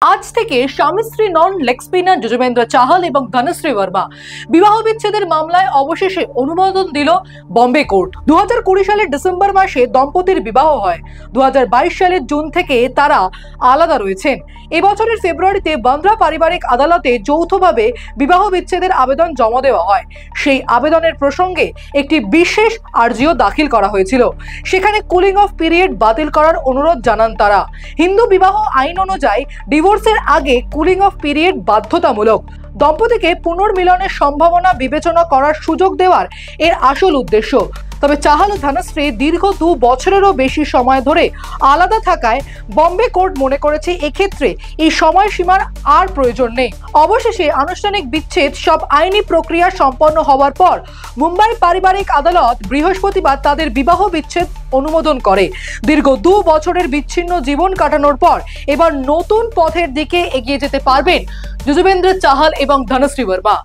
আজ থেকে স্বামী স্ত্রী নন লেগ স্পিনার যজুবেন্দ্র চাহাল এবং ধনশ্রী বর্মা বিবাহ বিচ্ছেদের মামলায় অবশেষে অনুমোদন দিল বম্বে কোর্ট। 2020 সালের ডিসেম্বর মাসে দম্পতির বিবাহ হয়। 2022 সালের জুন থেকে তারা আলাদা রয়েছেন। এবছরের ফেব্রুয়ারিতে বান্দ্রা পারিবারিক আদালতে যৌথভাবে বিবাহ বিচ্ছেদের আবেদন জমা দেওয়া হয়। সেই আবেদনের প্রসঙ্গে একটি বিশেষ আর্জিও দাখিল করা হয়েছিল। সেখানে কুলিং অফ পিরিয়ড বাতিল করার অনুরোধ জানান তারা। হিন্দু বিবাহ আইন অনুযায়ী ডিভোর্সের আগে কুলিং অফ পিরিয়ড বাধ্যতামূলক। দম্পতিকে পুনর্মিলনের সম্ভাবনা বিবেচনা করার সুযোগ দেওয়ার এর আসল উদ্দেশ্য। তবে চাহাল ও ধনশ্রী দীর্ঘ 2 বছরেরও বেশি সময় ধরে আলাদা থাকায় বম্বে কোর্ট মনে করেছে এক্ষেত্রে এই সময়সীমার আর প্রয়োজন নেই। অবশেষে আনুষ্ঠানিক বিচ্ছেদ সব আইনি প্রক্রিয়া সম্পন্ন হওয়ার পর মুম্বাই পারিবারিক আদালত বৃহস্পতিবার তাদের বিবাহ বিচ্ছেদ অনুমোদন করে। দীর্ঘ 2 বছরের বিচ্ছিন্ন জীবন কাটানোর পর এবার নতুন পথের দিকে এগিয়ে যেতে পারবেন যজুবেন্দ্র চাহাল এবং ধনশ্রী বর্মা।